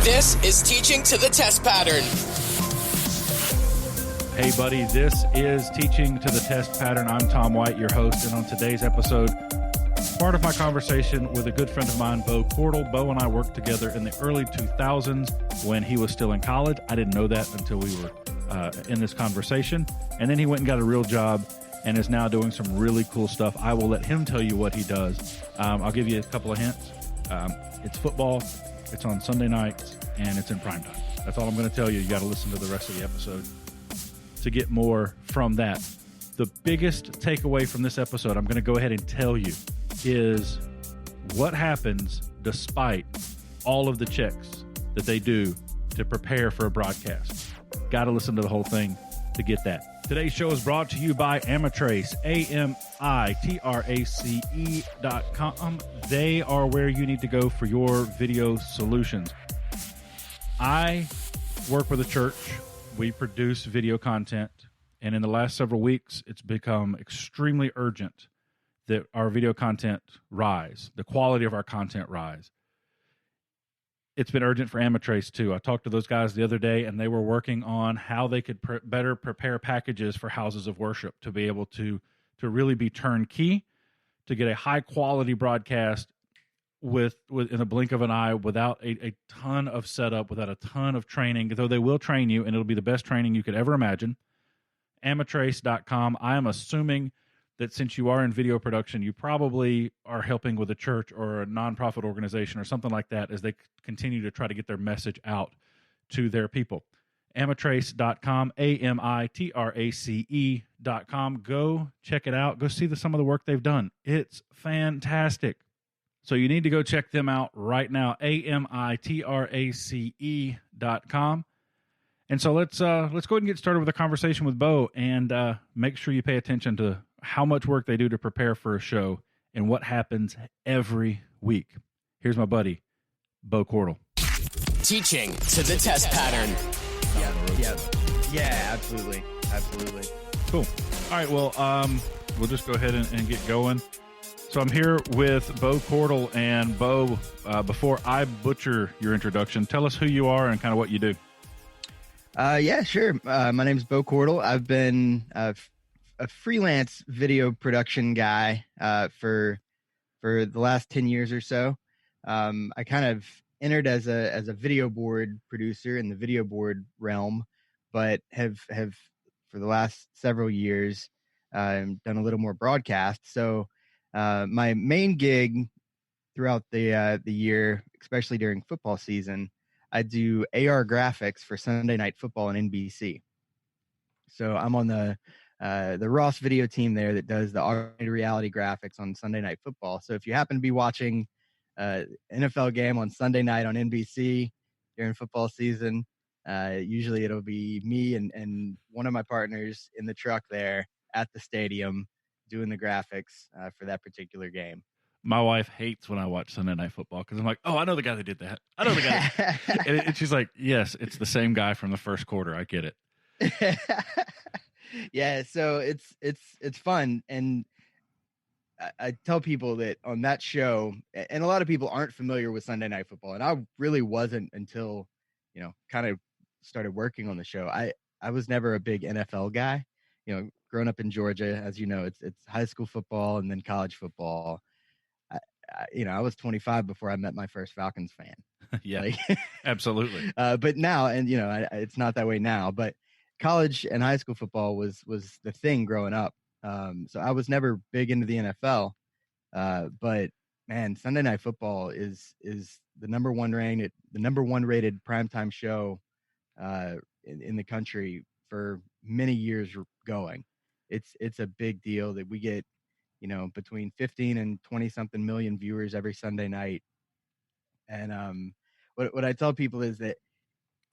This is Teaching to the Test Pattern. Hey, buddy, this is Teaching to the Test Pattern. I'm Tom White, your host, and on today's episode, part of my conversation with a good friend of mine, Bo Cordle. Bo and I worked together in the early 2000s when he was still in college. I didn't know that until we were in this conversation. And then he went and got a real job and is now doing some really cool stuff. I will let him tell you what he does. I'll give you a couple of hints. It's football, it's on Sunday nights, and it's in primetime. That's all I'm going to tell you. You got to listen to the rest of the episode to get more from that. The biggest takeaway from this episode, I'm going to go ahead and tell you, is what happens despite all of the checks that they do to prepare for a broadcast. Got to listen to the whole thing to get that. Today's show is brought to you by Amitrace, Amitrace.com. They are where you need to go for your video solutions. I work with a church. We produce video content, and in the last several weeks, it's become extremely urgent that our video content rise, the quality of our content rise. It's been urgent for Amitrace, too. I talked to those guys the other day, and they were working on how they could better prepare packages for houses of worship to be able to really be turnkey, to get a high-quality broadcast with in a blink of an eye, without a ton of setup, without a ton of training, though they will train you, and it'll be the best training you could ever imagine. Amitrace.com. I am assuming that since you are in video production, you probably are helping with a church or a nonprofit organization or something like that as they continue to try to get their message out to their people. Amitrace.com, Amitrace.com. Go check it out. Go see some of the work they've done. It's fantastic. So you need to go check them out right now, Amitrace.com. And so let's go ahead and get started with a conversation with Bo, and make sure you pay attention to how much work they do to prepare for a show and what happens every week. Here's my buddy, Bo Cordle. Teaching to the Test Pattern. Yeah, absolutely. Cool. All right, well, we'll just go ahead and get going. So I'm here with Bo Cordle, and Bo, before I butcher your introduction, tell us who you are and kind of what you do. Yeah, sure. My name's Bo Cordle. I've been a freelance video production guy for the last 10 years or so. I kind of entered as a video board producer in the video board realm, but have for the last several years done a little more broadcast. So my main gig throughout the year, especially during football season, I do AR graphics for Sunday Night Football on NBC. So I'm on the Ross video team there that does the augmented reality graphics on Sunday Night Football. So if you happen to be watching NFL game on Sunday night on NBC during football season, usually it'll be me and one of my partners in the truck there at the stadium doing the graphics for that particular game. My wife hates when I watch Sunday Night Football because I'm like, oh, I know the guy that did that. I know the guy. And she's like, yes, it's the same guy from the first quarter. I get it. Yeah, so it's fun, and I tell people that on that show, and a lot of people aren't familiar with Sunday Night Football, and I really wasn't until kind of started working on the show. I was never a big NFL guy. Growing up in Georgia, as you know, it's high school football and then college football. I was 25 before I met my first Falcons fan. Yeah, absolutely. But now, and it's not that way now, but college and high school football was the thing growing up. So I was never big into the NFL. But man, Sunday Night Football is the number one rated primetime show in the country for many years going. It's a big deal that we get between 15 and 20 something million viewers every Sunday night. And what I tell people is that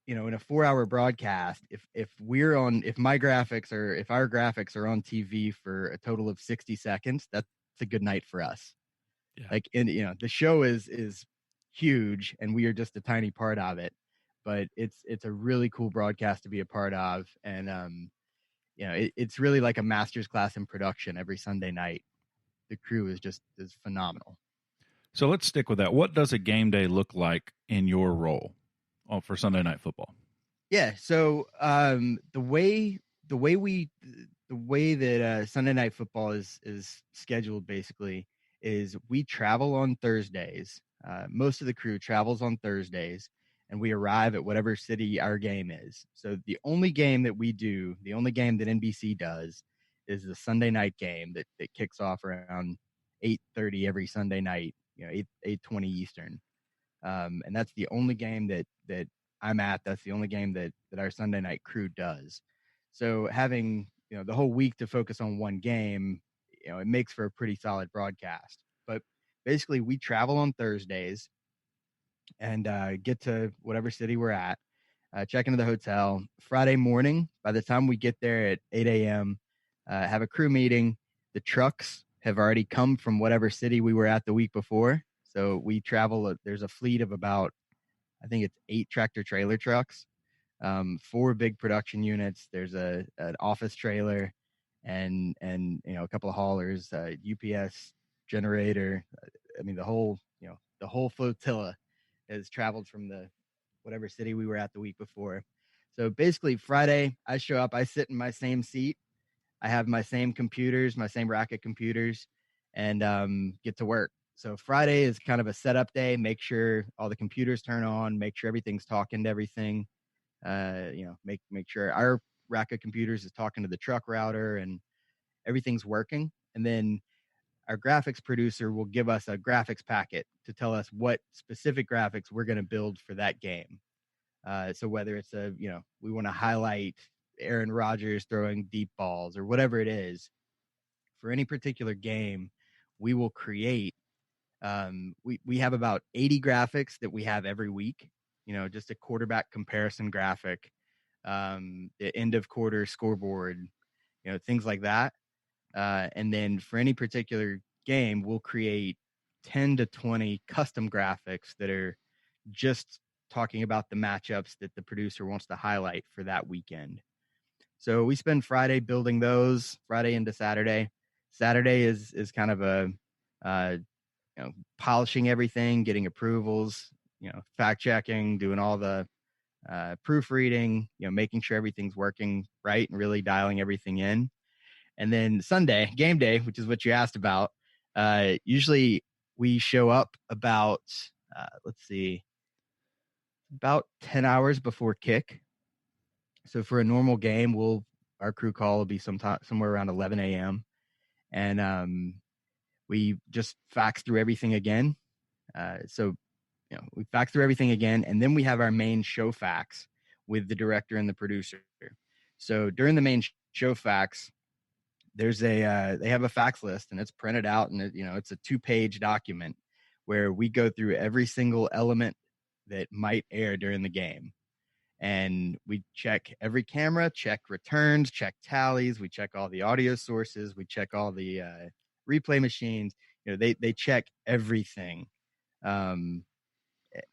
in a 4-hour broadcast, if our graphics are on TV for a total of 60 seconds, that's a good night for us. Yeah. The show is huge and we are just a tiny part of it, but it's a really cool broadcast to be a part of. And it's really like a master's class in production every Sunday night. The crew is phenomenal. So let's stick with that. What does a game day look like in your role? for Sunday Night Football? Yeah. So the way that Sunday Night Football is scheduled basically is we travel on Thursdays. Most of the crew travels on Thursdays, and we arrive at whatever city our game is. So the only game that we do, the only game that NBC does, is the Sunday night game that kicks off around 8:30 every Sunday night. 8:20 Eastern. And that's the only game that I'm at. That's the only game that our Sunday night crew does. So having the whole week to focus on one game, it makes for a pretty solid broadcast. But basically, we travel on Thursdays and get to whatever city we're at. Check into the hotel Friday morning. By the time we get there at 8 a.m., have a crew meeting. The trucks have already come from whatever city we were at the week before. So we travel. There's a fleet of about, I think it's 8 tractor trailer trucks, 4 big production units. There's an office trailer, and a couple of haulers, UPS generator. I mean, the whole flotilla has traveled from the whatever city we were at the week before. So basically, Friday, I show up. I sit in my same seat. I have my same computers, my same rack of computers, and get to work. So Friday is kind of a setup day. Make sure all the computers turn on. Make sure everything's talking to everything. Make sure our rack of computers is talking to the truck router and everything's working. And then our graphics producer will give us a graphics packet to tell us what specific graphics we're going to build for that game. So whether it's we want to highlight Aaron Rodgers throwing deep balls or whatever it is for any particular game, we will create. We have about 80 graphics that we have every week. Just a quarterback comparison graphic, the end of quarter scoreboard, things like that. And then for any particular game, we'll create 10 to 20 custom graphics that are just talking about the matchups that the producer wants to highlight for that weekend. So we spend Friday building those, Friday into Saturday. Saturday is kind of a polishing everything, getting approvals, fact checking, doing all the proofreading, making sure everything's working right and really dialing everything in. And then Sunday, game day, which is what you asked about, usually we show up about, about 10 hours before kick. So for a normal game, our crew call will be somewhere around 11 a.m. And we just fax through everything again. We fax through everything again, and then we have our main show fax with the director and the producer. So during the main show fax, there's they have a fax list, and it's printed out, and it's a 2-page document where we go through every single element that might air during the game. And we check every camera, check returns, check tallies. We check all the audio sources. We check all the replay machines. They check everything. And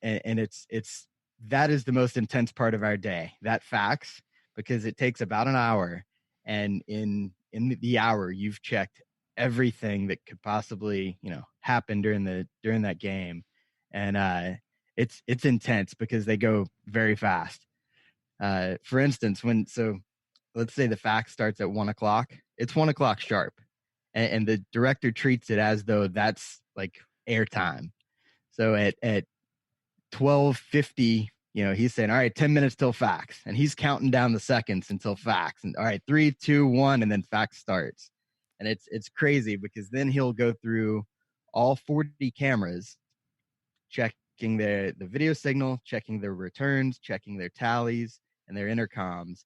it's that is the most intense part of our day, that fax, because it takes about an hour. And in the hour, you've checked everything that could possibly, happen during that game. And it's intense because they go very fast. For instance, let's say the fax starts at 1:00, it's 1:00 sharp. And the director treats it as though that's like airtime. So at 12:50, he's saying, all right, 10 minutes till fax. And he's counting down the seconds until fax. And all right, 3, 2, 1, and then fax starts. And it's crazy because then he'll go through all 40 cameras, checking the video signal, checking their returns, checking their tallies and their intercoms.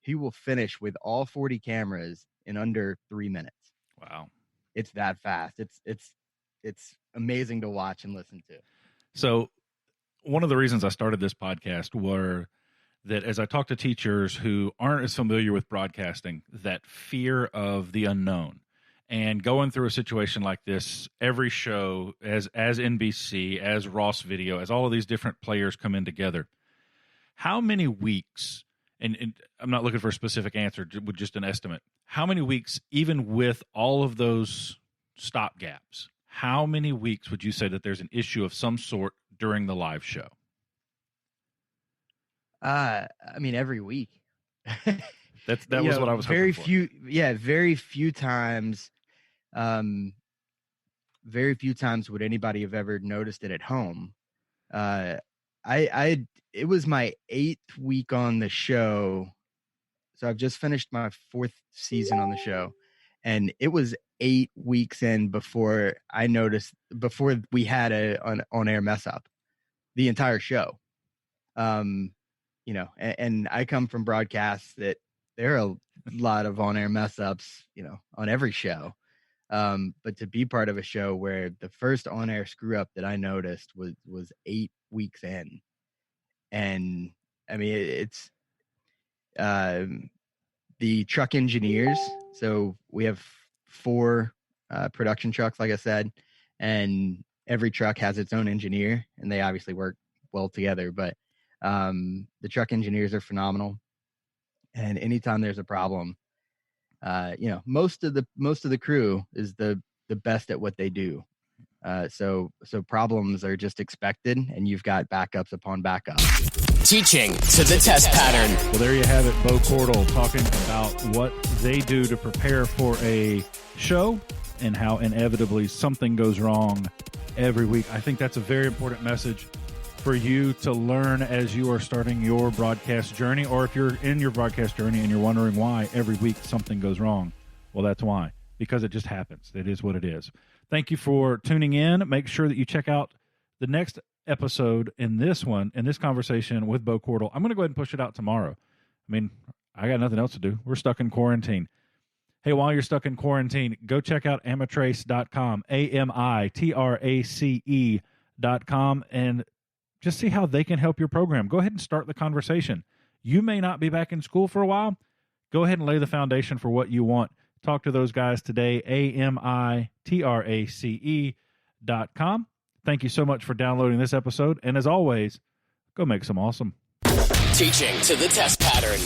He will finish with all 40 cameras in under 3 minutes. Wow. It's that fast. It's amazing to watch and listen to. So one of the reasons I started this podcast were that as I talk to teachers who aren't as familiar with broadcasting, that fear of the unknown. And going through a situation like this, every show, as NBC, as Ross Video, as all of these different players come in together, how many weeks, and I'm not looking for a specific answer, with just an estimate, how many weeks, even with all of those stopgaps, how many weeks would you say that there's an issue of some sort during the live show? I mean, every week. That was what I was very hoping for. few. Yeah, very few times. Very few times would anybody have ever noticed it at home. It was my 8th week on the show. So I've just finished my 4th season on the show, and it was 8 weeks in before we had an on-air mess up the entire show. And I come from broadcasts that there are a lot of on-air mess ups, on every show. But to be part of a show where the first on-air screw up that I noticed was 8 weeks in. And I mean, it's the truck engineers. So we have 4 production trucks, like I said, and every truck has its own engineer, and they obviously work well together. But the truck engineers are phenomenal. And anytime there's a problem, most of the crew is the best at what they do. So problems are just expected, and you've got backups upon backups. Teaching to the test pattern. Well, there you have it. Bo Cordle talking about what they do to prepare for a show and how inevitably something goes wrong every week. I think that's a very important message for you to learn as you are starting your broadcast journey, or if you're in your broadcast journey and you're wondering why every week something goes wrong. Well, that's why, because it just happens. It is what it is. Thank you for tuning in. Make sure that you check out the next episode in this conversation with Bo Cordle. I'm going to go ahead and push it out tomorrow. I mean, I got nothing else to do. We're stuck in quarantine. Hey, while you're stuck in quarantine, go check out Amitrace.com, Amitrace.com, and just see how they can help your program. Go ahead and start the conversation. You may not be back in school for a while. Go ahead and lay the foundation for what you want. Talk to those guys today, Amitrace.com. Thank you so much for downloading this episode. And as always, go make some awesome. Teaching to the test pattern.